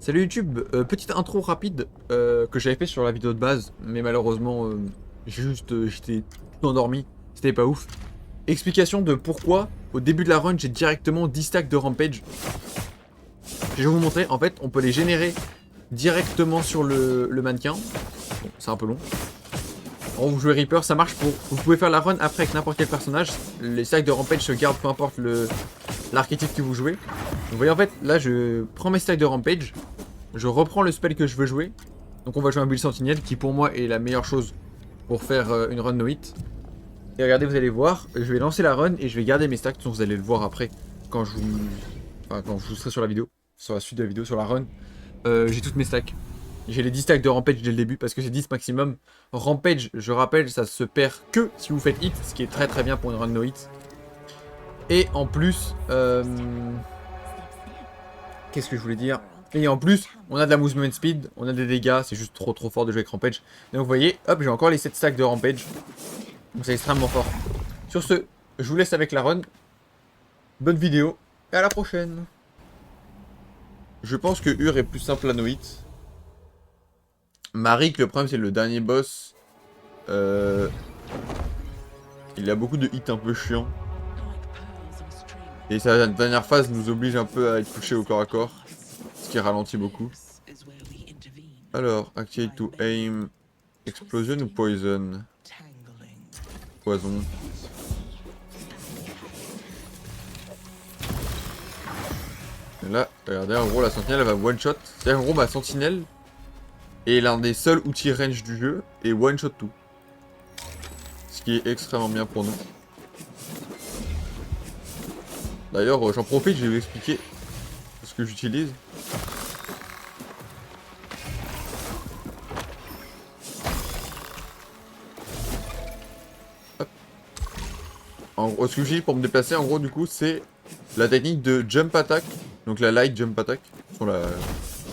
Salut YouTube, petite intro rapide que j'avais fait sur la vidéo de base, mais malheureusement j'étais tout endormi, c'était pas ouf. Explication de pourquoi au début de la run j'ai directement 10 stacks de rampage. Je vais vous montrer, en fait on peut les générer directement sur le mannequin. Bon, c'est un peu long. En vous jouez Reaper, ça marche pour... Vous pouvez faire la run après avec n'importe quel personnage. Les stacks de rampage se gardent peu importe l'archétype que vous jouez. Donc, vous voyez en fait, là je prends mes stacks de rampage. Je reprends le spell que je veux jouer. Donc on va jouer un build sentinelle qui pour moi est la meilleure chose pour faire une run no hit. Et regardez, vous allez voir, je vais lancer la run et je vais garder mes stacks. Donc vous allez le voir après quand je vous... Enfin, quand je serai sur la vidéo. Sur la suite de la vidéo, sur la run. J'ai toutes mes stacks. J'ai les 10 stacks de Rampage dès le début parce que c'est 10 maximum. Rampage, je rappelle, ça se perd que si vous faites hit, ce qui est très très bien pour une run no hit. Et en plus, qu'est-ce que je voulais dire? Et en plus, on a de la movement speed, on a des dégâts, c'est juste trop trop fort de jouer avec Rampage. Donc vous voyez, hop, j'ai encore les 7 stacks de Rampage. Donc c'est extrêmement fort. Sur ce, je vous laisse avec la run. Bonne vidéo, et à la prochaine. Je pense que Ur est plus simple à no hit. Marik, le problème c'est le dernier boss. Il a beaucoup de hits un peu chiants. Et sa dernière phase nous oblige un peu à être touché au corps à corps. Ce qui ralentit beaucoup. Alors, activate to aim. Explosion ou poison? Poison. Et là, regardez, en gros la sentinelle elle va one shot. C'est-à-dire en gros ma sentinelle est l'un des seuls outils range du jeu et one shot tout. Ce qui est extrêmement bien pour nous. D'ailleurs, j'en profite, je vais vous expliquer ce que j'utilise. Hop. En gros, ce que j'utilise pour me déplacer, en gros, du coup, c'est la technique de jump attack. Donc la light jump attack. Sur la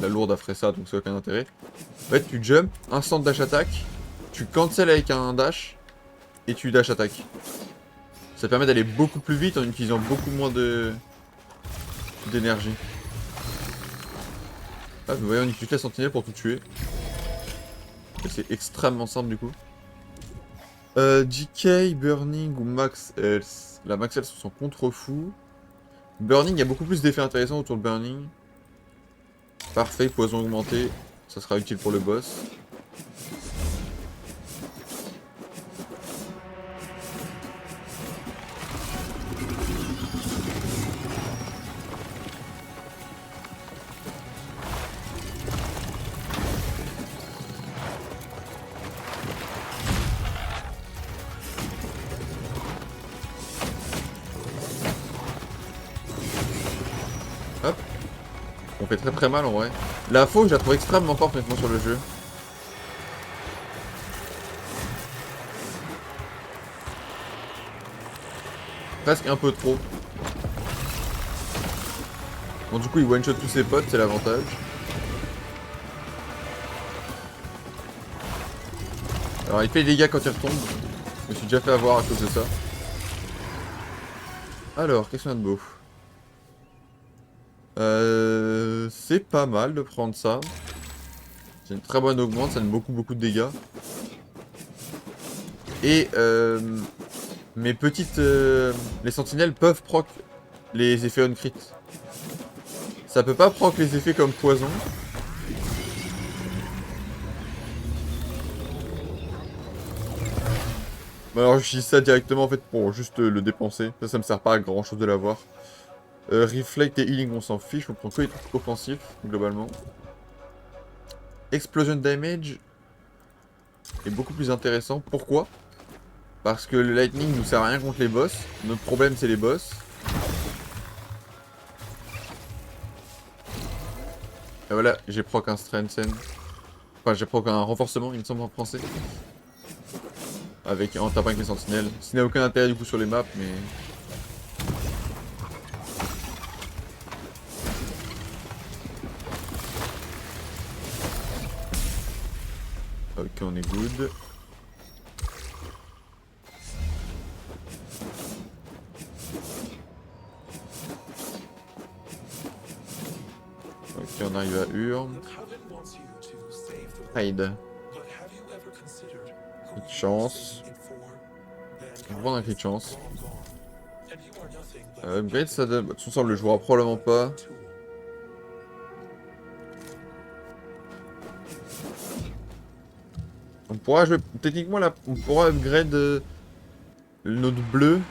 lourde a fait ça, donc c'est aucun intérêt. En fait, tu jump, instant dash attack, tu cancel avec un dash, et tu dash attack. Ça permet d'aller beaucoup plus vite en utilisant beaucoup moins d'énergie. Ah, vous voyez, on utilise la sentinelle pour tout tuer. Et c'est extrêmement simple du coup. DK, Burning ou Max Health. La Max Health, on s'en contre-fou. Burning, il y a beaucoup plus d'effets intéressants autour de Burning. Parfait, poison augmenté. Ça sera utile pour le boss. Hop. On fait très très mal en vrai. La fauche, je la trouve extrêmement forte maintenant sur le jeu. Presque un peu trop. Bon, du coup, il one-shot tous ses potes, c'est l'avantage. Alors, il fait des dégâts quand il retombe. Je me suis déjà fait avoir à cause de ça. Alors, qu'est-ce qu'on a de beau? C'est pas mal de prendre ça. C'est une très bonne augmente, ça donne beaucoup de dégâts. Et mes petites... les sentinelles peuvent proc les effets on crit. Ça peut pas proc les effets comme poison. Alors j'utilise ça directement en fait pour juste le dépenser. Ça me sert pas à grand chose de l'avoir. Reflect et healing on s'en fiche, on prend que les trucs offensifs globalement. Explosion damage est beaucoup plus intéressant. Pourquoi? Parce que le lightning nous sert à rien contre les boss. Notre problème c'est les boss. Et voilà, j'ai proc un strengthen. Enfin j'ai proc un renforcement il me semble en français. Avec, en tapant avec les sentinelles. Ce qui n'a aucun intérêt du coup sur les maps mais... Ok, on est good. Ok, on arrive à sûr. Raid. Cri de chance. On va prendre un cri de chance. Upgrade ça donne... De toute façon, on le jouera probablement pas. On pourra jouer... Techniquement, là, on pourra upgrade notre bleu.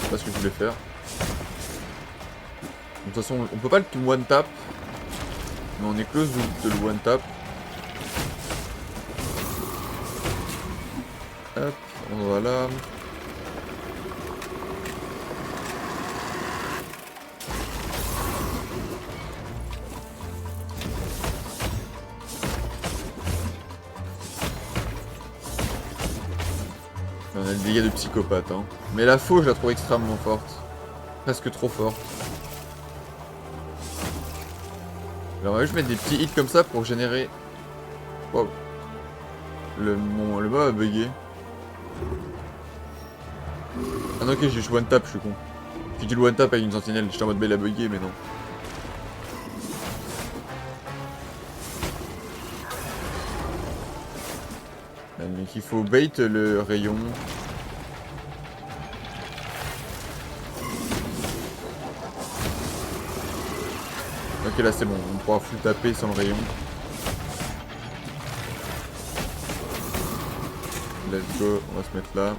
C'est pas ce que je voulais faire. De toute façon, on peut pas le one tap. Mais on est close de le one tap. Hop, voilà. On a le dégât de psychopathe, hein. Mais la faux, je la trouve extrêmement forte. Presque trop forte. Alors, on va juste mettre des petits hits comme ça pour générer... Wow. Le mob a bugué. Ah non, ok, j'ai joué one tap, je suis con. J'ai dit le one tap avec une sentinelle, j'étais en mode il a bugué, mais non. Donc il faut bait le rayon. Ok, là c'est bon, on pourra full taper sans le rayon. Let's go, on va se mettre là.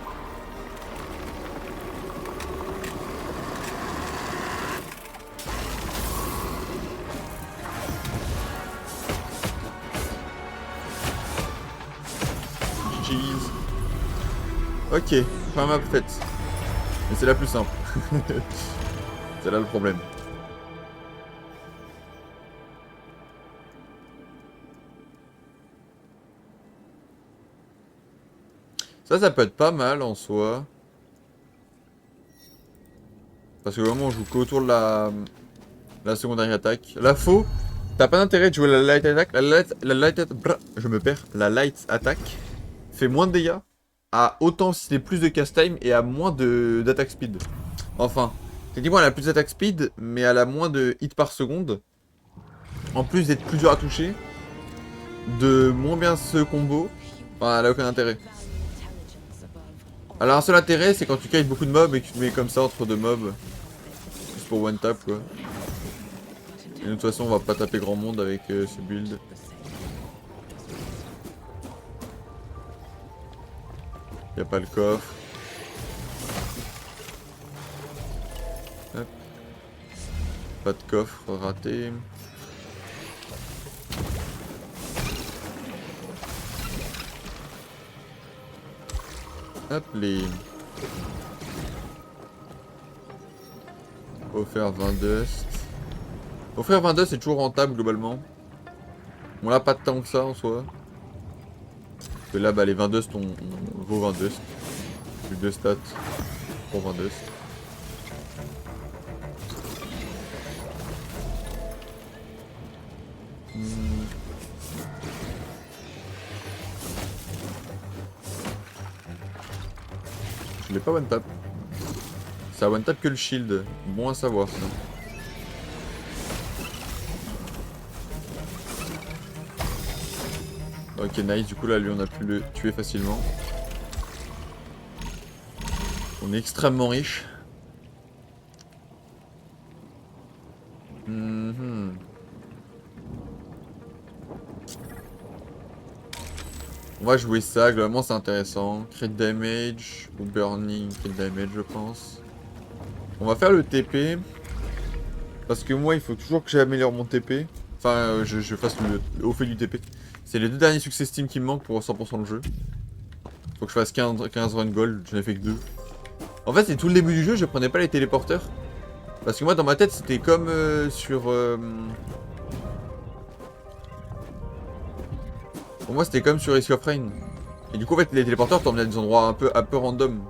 Cheese. Ok, fin map faite. Mais c'est la plus simple. C'est là le problème. Ça peut être pas mal en soi. Parce que vraiment on joue qu'autour de la secondaire attaque. La faux, t'as pas d'intérêt de jouer la light attack. Je me perds. La light attack fait moins de dégâts. À autant si c'est plus de cast time et à moins d'attaque speed. Enfin, techniquement elle a plus d'attaque speed, mais elle a moins de hits par seconde. En plus d'être plus dur à toucher. De moins bien ce combo. Enfin, elle a aucun intérêt. Alors un seul intérêt c'est quand tu kites beaucoup de mobs et que tu te mets comme ça entre deux mobs. Juste pour one tap quoi. Et de toute façon on va pas taper grand monde avec ce build. Y'a pas le coffre. Hop. Pas de coffre raté. Hop les. Offert 20 dust. Offrir 20 dust c'est toujours rentable globalement. On l'a pas tant que ça en soi. Parce que là bah les 20 dust on vaut 20 dust. Plus de stats pour 20 dust. Je l'ai pas one tap. Ça one tap que le shield. Bon à savoir ça. Ok nice, du coup là lui on a pu le tuer facilement. On est extrêmement riche. On va jouer ça, globalement c'est intéressant. Crit damage ou burning, crit damage je pense. On va faire le TP. Parce que moi il faut toujours que j'améliore mon TP. Enfin je fasse le haut fait du TP. C'est les deux derniers succès Steam qui me manquent pour 100% le jeu. Faut que je fasse 15 run gold, j'en ai fait que 2. En fait c'est tout le début du jeu, je prenais pas les téléporteurs. Parce que moi dans ma tête c'était comme sur... Pour moi c'était comme sur Risk of Rain. Et du coup en fait les téléporteurs t'emmenent à des endroits un peu random.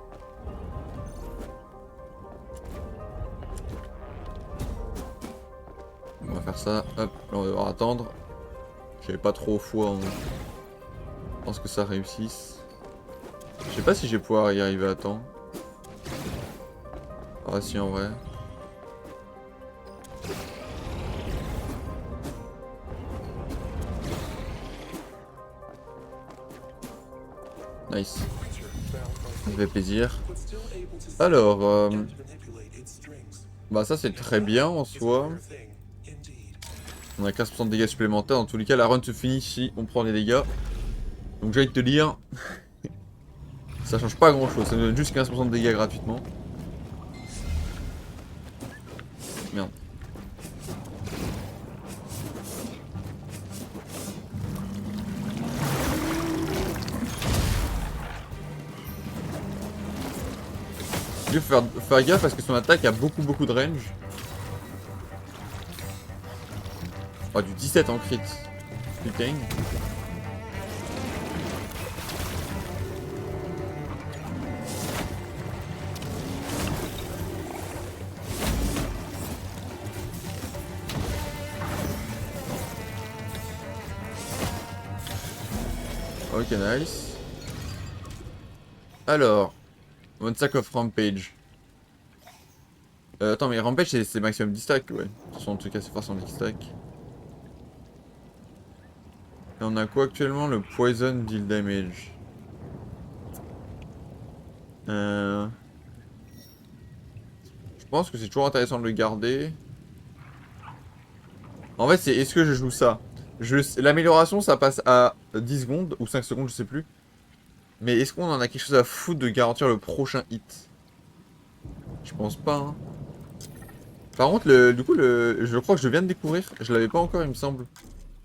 On va faire ça, hop, là on va devoir attendre. J'avais pas trop foi en ce que ça réussisse. Je sais pas si je vais pouvoir y arriver à temps. Ah si, en vrai. Nice. Ça me fait plaisir. Alors, bah ça c'est très bien en soi. On a 15% de dégâts supplémentaires. Dans tous les cas, la run se finit si on prend des dégâts. Donc j'ai envie de te dire, ça change pas grand chose. Ça nous donne juste 15% de dégâts gratuitement. Merde. Il faut faire gaffe parce que son attaque a beaucoup de range. Oh, du 17 en crit. Putain. Ok, nice. Alors, One Sack of Rampage. Attends, mais Rampage c'est maximum 10 stacks, ouais. De toute façon, en tout cas, c'est forcément 10 stacks. Et on a quoi actuellement? Le Poison Deal Damage. Je pense que c'est toujours intéressant de le garder. En fait, c'est est-ce que je joue ça? L'amélioration, ça passe à 10 secondes, ou 5 secondes, je sais plus. Mais est-ce qu'on en a quelque chose à foutre de garantir le prochain hit? Je pense pas, hein. Par contre, du coup, je crois que je viens de découvrir, je l'avais pas encore, il me semble.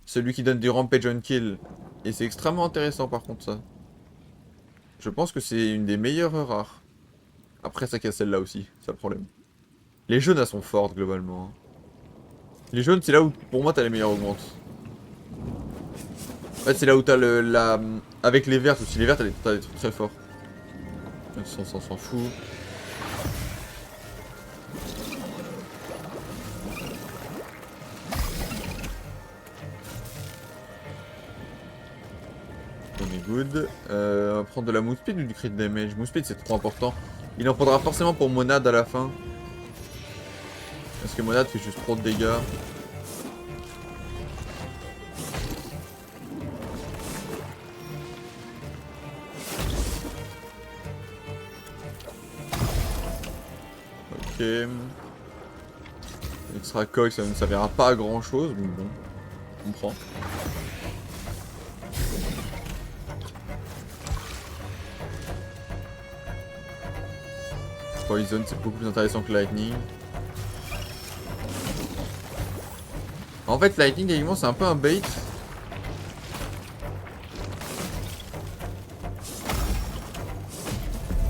Celui qui donne du Rampage on Kill. Et c'est extrêmement intéressant, par contre, ça. Je pense que c'est une des meilleures rares. Après, ça casse celle-là aussi, c'est le problème. Les jaunes, elles sont fortes, globalement, hein. Les jaunes, c'est là où, pour moi, t'as les meilleures augmentes. En fait, c'est là où t'as avec les vertes aussi. Les vertes, t'as des trucs très forts. On s'en fout. On est good. On va prendre de la move speed ou du crit damage? Move speed, c'est trop important. Il en faudra forcément pour Monade à la fin. Parce que Monade fait juste trop de dégâts. Ok. Extra coil, ça ne servira pas à grand chose, mais bon, on prend. Poison, c'est beaucoup plus intéressant que Lightning. En fait, Lightning, également, c'est un peu un bait.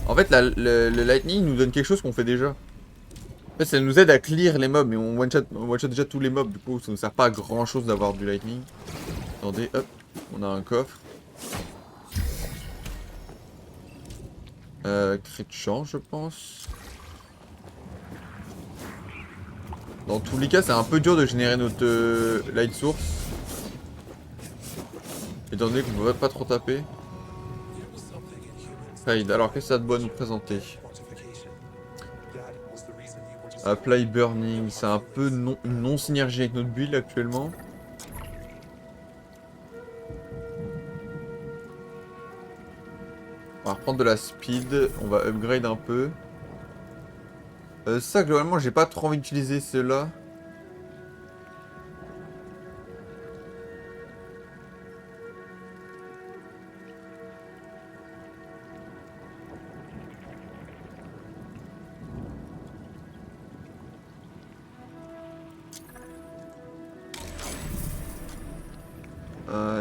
En fait, le Lightning nous donne quelque chose qu'on fait déjà. En fait, ça nous aide à clear les mobs, mais on one-shot déjà tous les mobs, du coup, ça ne sert pas à grand chose d'avoir du Lightning. Attendez, hop, on a un coffre. Crit champ, je pense. Dans tous les cas, c'est un peu dur de générer notre light source. Étant donné qu'on ne peut pas trop taper. Raid, alors qu'est-ce que ça doit nous présenter? Apply Burning, c'est un peu non synergie avec notre build actuellement. On va reprendre de la speed, on va upgrade un peu. Ça, globalement, j'ai pas trop envie d'utiliser ceux-là.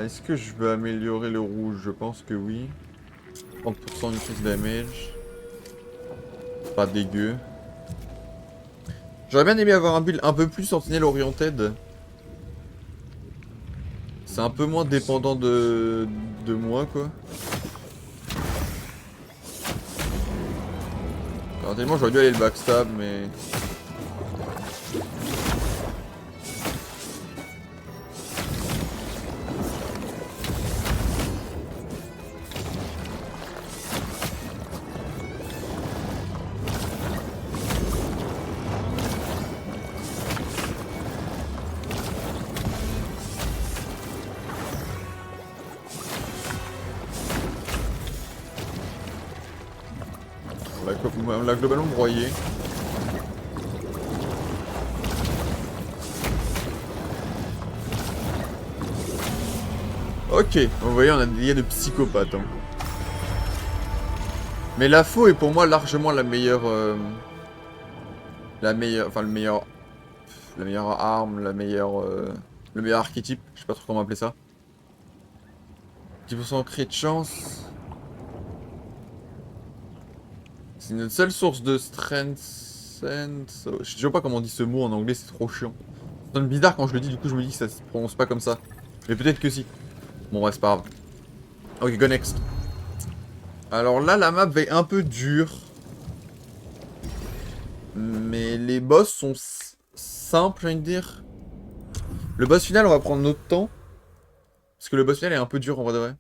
Est-ce que je vais améliorer le rouge? Je pense que oui. 30% increase damage. Pas dégueu. J'aurais bien aimé avoir un build un peu plus sentinelle oriented. C'est un peu moins dépendant de moi, quoi. Alors, tellement j'aurais dû aller le backstab, mais... On l'a globalement broyé. Ok, vous voyez, on a des dégâts de psychopathe. Hein. Mais la faux est pour moi largement la meilleure... Enfin, la meilleure arme, le meilleur archétype. Je sais pas trop comment appeler ça. 10% crit de chance. C'est notre seule source de strength. Je sais pas comment on dit ce mot en anglais, c'est trop chiant. Ça sonne bizarre quand je le dis, du coup je me dis que ça se prononce pas comme ça. Mais peut-être que si. Bon, ouais, c'est pas grave. Ok, go next. Alors là, la map est un peu dure. Mais les boss sont simples, j'ai envie de dire. Le boss final, on va prendre notre temps. Parce que le boss final est un peu dur en vrai de vrai.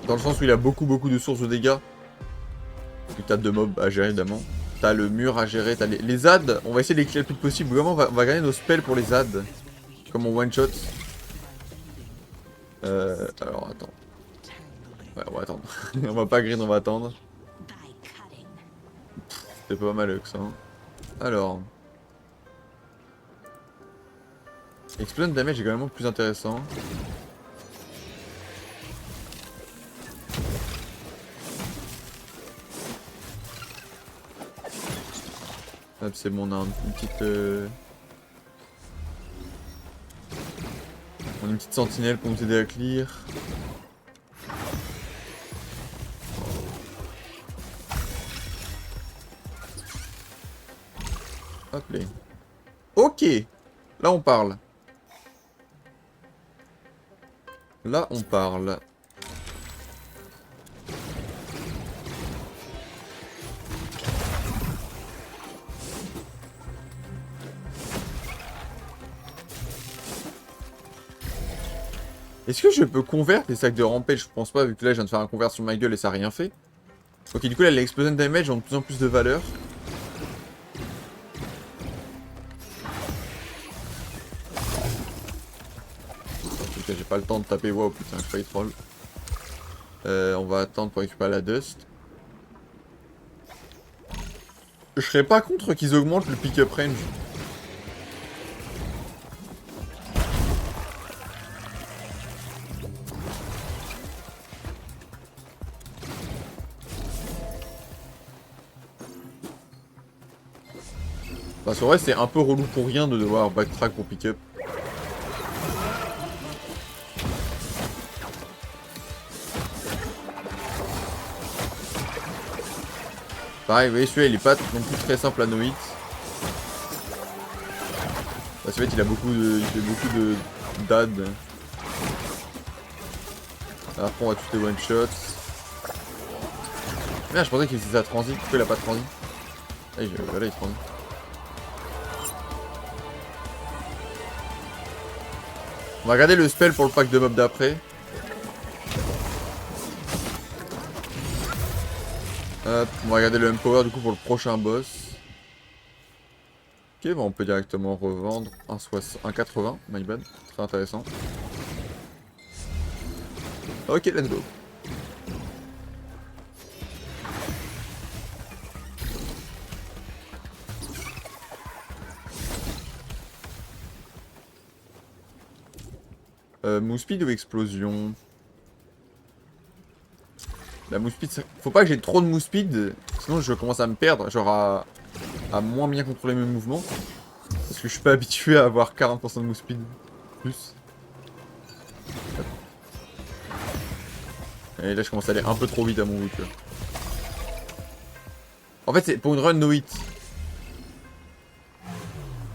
Dans le sens où il a beaucoup de sources de dégâts. Parce que t'as deux mobs à gérer évidemment. T'as le mur à gérer, t'as les ZAD. On va essayer de les clear le plus possible. Vraiment, on va gagner nos spells pour les ZAD. Comme on one shot. Alors attends. Ouais, on va attendre. On va pas green, on va attendre. C'est pas mal que ça. Hein. Alors. Explosion damage est quand même plus intéressant. Hop, c'est bon, on a une petite... On a une petite sentinelle pour nous aider à clear. Hop là. Ok. Là on parle. Là on parle. Est-ce que je peux convertir les sacs de rampage? Je pense pas, vu que là je viens de faire un convert sur ma gueule et ça a rien fait. Ok, du coup là les explosion damage ont de plus en plus de valeur. Ok, j'ai pas le temps de taper wow, putain, je failli troll. On va attendre pour récupérer la dust. Je serais pas contre qu'ils augmentent le pick-up range. Parce qu'en vrai c'est un peu relou pour rien de devoir backtrack pour pick-up. Pareil, vous voyez celui-là il est pas non plus très simple à no-hit. Parce qu'en fait il fait beaucoup de dad. Après on va tous les one shots. Merde, je pensais qu'il faisait ça transit, pourquoi il a pas de transit? Ah, voilà il transit. On va regarder le spell pour le pack de mobs d'après. Hop, on va regarder le Empower du coup pour le prochain boss. Ok, bon, on peut directement revendre un 80, my bad, très intéressant. Ok, let's go. Move speed ou explosion? La move speed, faut pas que j'ai trop de move speed, sinon je commence à me perdre, genre à moins bien contrôler mes mouvements. Parce que je suis pas habitué à avoir 40% de move speed. Plus. Et là je commence à aller un peu trop vite à mon goût. En fait c'est pour une run no hit.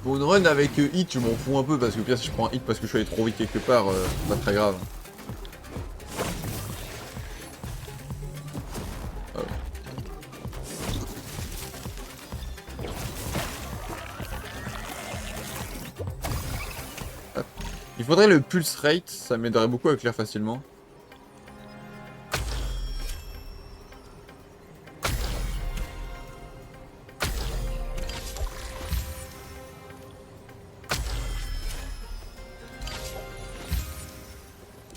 Pour une run avec hit je m'en fous un peu parce que au pire si je prends un hit parce que je suis allé trop vite quelque part, pas très grave. Il faudrait le pulse rate, ça m'aiderait beaucoup à clear facilement.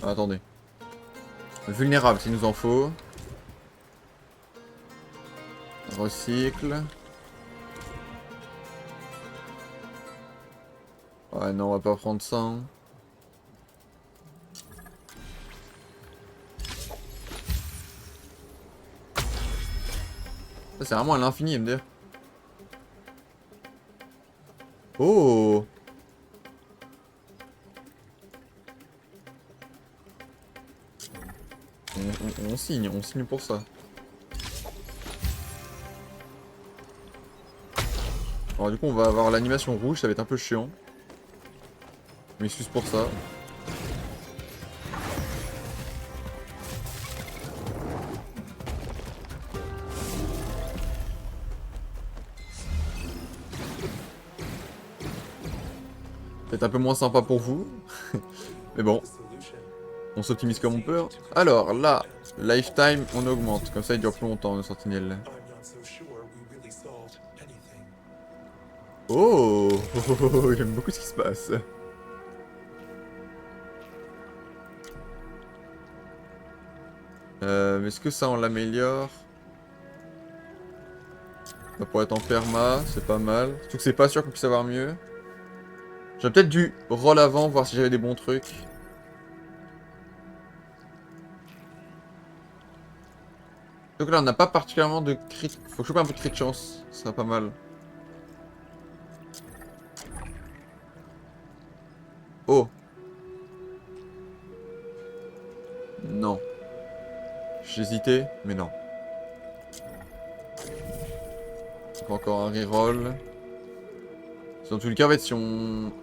Ah, attendez. Vulnérable s'il nous en faut. Recycle. Ouais, non, on va pas prendre ça. Hein. Ça, c'est vraiment à l'infini, MDR. Oh! On signe pour ça. Alors du coup on va avoir l'animation rouge, ça va être un peu chiant. Je m'excuse pour ça. Peut-être un peu moins sympa pour vous. Mais bon. On s'optimise comme on peut. Alors là, lifetime on augmente. Comme ça il dure plus longtemps le sentinelle. Oh, j'aime beaucoup ce qui se passe. Est-ce que ça on l'améliore? Ça pourrait être en perma, c'est pas mal. Surtout que c'est pas sûr qu'on puisse avoir mieux. J'aurais peut-être dû roll avant, voir si j'avais des bons trucs. Donc là on n'a pas particulièrement de crit. Faut que je chope un peu de crit de chance, ça serait pas mal. Oh. Non. J'hésitais, mais non. Donc encore un reroll. Dans tous les cas, en fait, si on...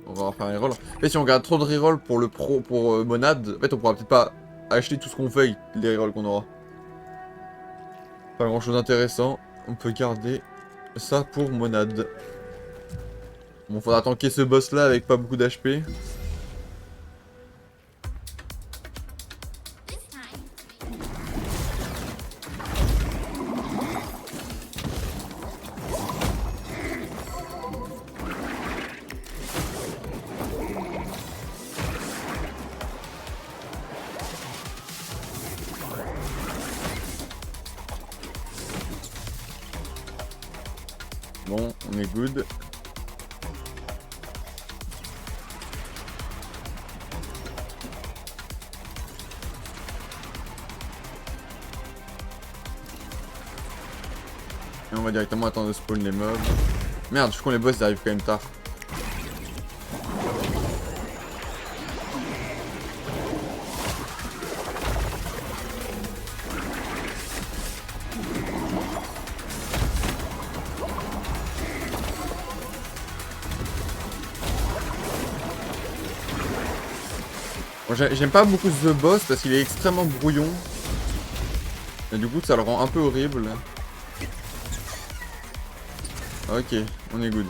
On va faire un reroll. En fait, si on garde trop de reroll pour le pro, pour Monade, en fait, on pourra peut-être pas acheter tout ce qu'on fait avec les rerolls qu'on aura. Pas grand chose d'intéressant. On peut garder ça pour Monade. Bon, faudra tanker ce boss là avec pas beaucoup d'HP. Bon, on est good. Et on va directement attendre de spawn les mobs. Merde, je crois que les boss arrivent quand même tard. Bon, j'aime pas beaucoup ce boss parce qu'il est extrêmement brouillon. Et du coup ça le rend un peu horrible. Ok, on est good.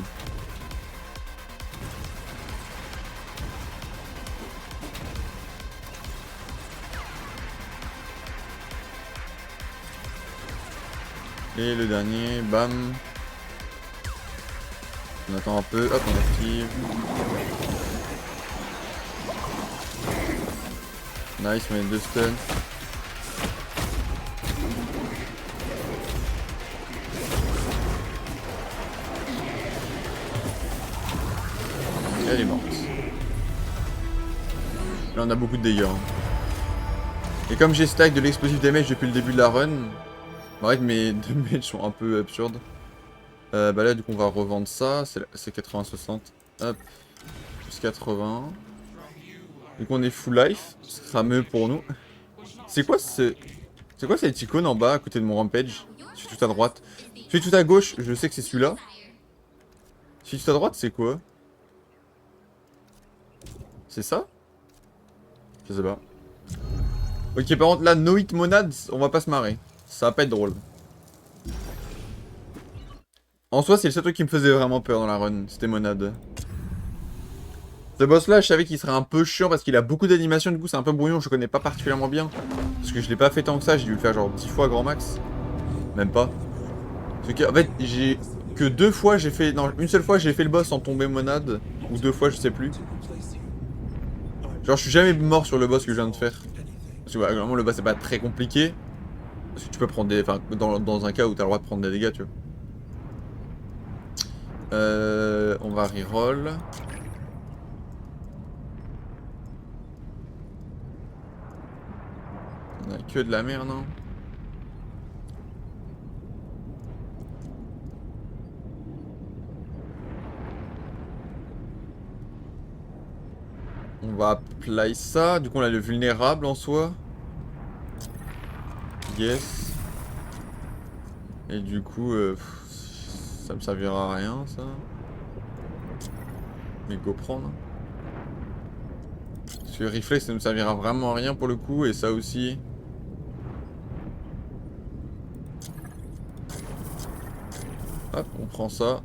Et le dernier, bam. On attend un peu, hop on active. Nice, on met 2 stuns. Et elle est morte. Là on a beaucoup de dégâts. Hein. Et comme j'ai stack de l'explosive damage depuis le début de la run, en fait mes damages sont un peu absurdes. Bah là du coup on va revendre ça, c'est 80-60. Hop, plus 80. Du coup on est full life, ce sera mieux pour nous. C'est quoi cette icône en bas à côté de mon rampage? Je suis tout à droite. Je suis tout à gauche, je sais que c'est celui-là. Je suis tout à droite, c'est quoi? C'est ça? Je sais pas. Ok, par contre là, no hit monades, on va pas se marrer. Ça va pas être drôle. En soi, c'est le seul truc qui me faisait vraiment peur dans la run, c'était monade. Ce boss là, je savais qu'il serait un peu chiant parce qu'il a beaucoup d'animations, du coup c'est un peu brouillon, je connais pas particulièrement bien. Parce que je l'ai pas fait tant que ça, j'ai dû le faire genre 10 fois grand max. Même pas. Parce que, en fait, j'ai que 2 fois j'ai fait... Non, une seule fois j'ai fait le boss sans tomber monade. Ou 2 fois, je sais plus. Genre je suis jamais mort sur le boss que je viens de faire. Parce que vraiment le boss c'est pas très compliqué. Parce que tu peux prendre des... Enfin, dans un cas où t'as le droit de prendre des dégâts, tu vois. On va reroll. On a que de la merde, hein. On va apply ça. Du coup, on a le vulnérable en soi. Yes. Et du coup, ça me servira à rien, ça. Mais go prendre. Ce riflet, ça me servira vraiment à rien pour le coup. Et ça aussi. Hop, on prend ça.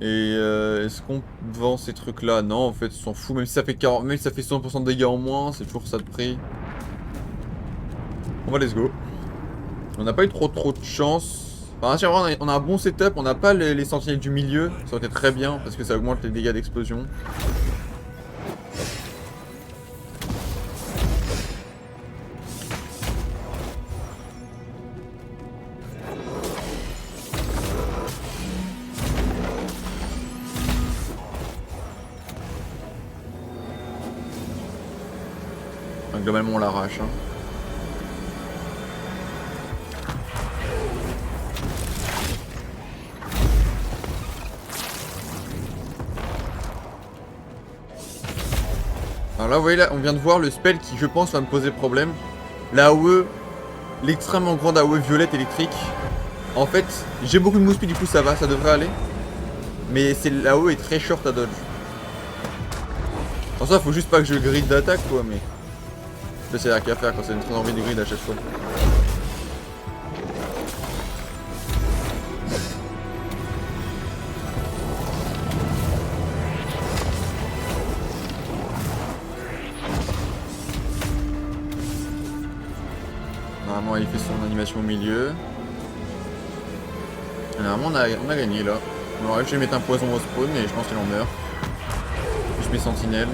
Et est-ce qu'on vend ces trucs là? Non, en fait, on s'en fout. Même si ça fait 40, même si ça fait 100% de dégâts en moins, c'est toujours ça de prix. On va let's go. On n'a pas eu trop de chance. Enfin, si, on a un bon setup, on n'a pas les sentinelles du milieu. Ça aurait été très bien parce que ça augmente les dégâts d'explosion. Enfin, globalement, on l'arrache. Hein. Alors là, vous voyez, là, on vient de voir le spell qui, je pense, va me poser problème. La AOE, l'extrêmement grande AOE violette électrique. En fait, j'ai beaucoup de move speed, du coup ça va, ça devrait aller. Mais la AOE est très short à dodge. En soi, faut juste pas que je grid d'attaque, quoi, mais... Ça, c'est la qu'à faire quand ça donne très envie de grid à chaque fois. Normalement, il fait son animation au milieu. Et normalement, on a gagné, là. Bon, je vais mettre un poison au spawn, mais je pense qu'il en meurt. Je mets sentinelle.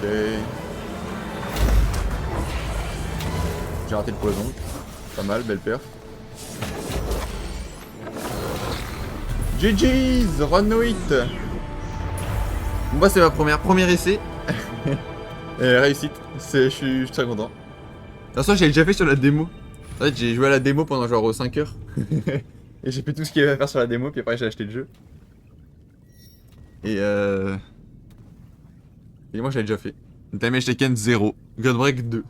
Ok. J'ai raté le poison. Pas mal, belle perf. GG's, run it. Moi, c'est ma premier essai. Et réussite. Je suis très content. De toute façon, j'ai déjà fait sur la démo. En fait, j'ai joué à la démo pendant genre 5 heures. Et j'ai fait tout ce qu'il y avait à faire sur la démo, puis après j'ai acheté le jeu. Et Et moi, je l'ai déjà fait. Damage taken 0. Gunbreak 2.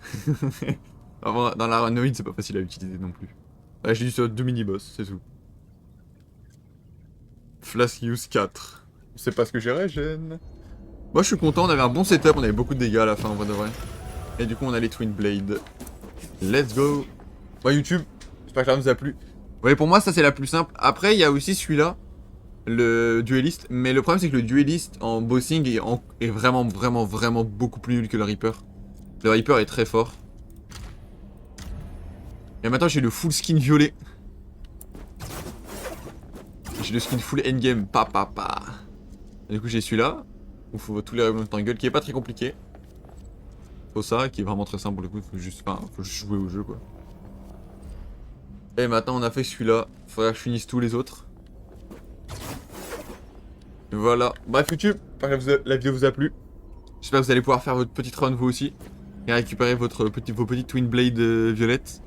Dans la Ranoid, c'est pas facile à utiliser non plus. Ouais, j'ai eu sur 2 mini-boss, c'est tout. Flask use 4. C'est pas ce que j'ai régène. Moi, je suis content, on avait un bon setup, on avait beaucoup de dégâts à la fin, en vrai de vrai. Et du coup, on a les Twin Blade. Let's go. Bon, YouTube, j'espère que ça vous a plu. Ouais, pour moi, ça c'est la plus simple. Après, il y a aussi celui-là, le dueliste. Mais le problème, c'est que le dueliste en bossing est vraiment beaucoup plus nul que le Reaper. Le Reaper est très fort. Et maintenant, j'ai le full skin violet. J'ai le skin full endgame. Et du coup, j'ai celui-là. Où il faut tous les règlements de Tangle, qui est pas très compliqué. Faut ça, qui est vraiment très simple pour le coup. Faut juste jouer au jeu, quoi. Et maintenant, on a fait celui-là. Faudrait que je finisse tous les autres. Voilà. Bref, YouTube, j'espère que la vidéo vous a plu. J'espère que vous allez pouvoir faire votre petite run vous aussi. Et récupérer vos petites Twin Blade violettes.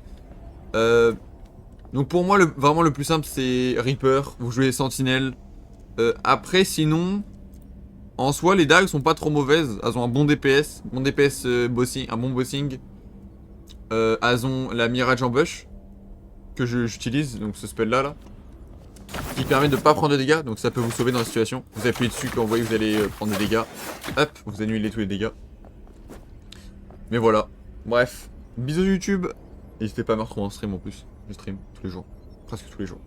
Donc pour moi, vraiment le plus simple, c'est Reaper. Vous jouez Sentinelle. Après, sinon, en soi, les dagues sont pas trop mauvaises. Elles ont un bon DPS. Bon DPS bossing, un bon bossing. Elles ont la Mirage Ambush. Que j'utilise, donc ce spell là. Qui permet de pas prendre de dégâts, donc ça peut vous sauver dans la situation. Vous appuyez dessus quand vous voyez que vous allez prendre des dégâts. Hop, vous annulez tous les dégâts. Mais voilà. Bref, bisous YouTube. N'hésitez pas à me retrouver en stream en plus. Je stream tous les jours. Presque tous les jours.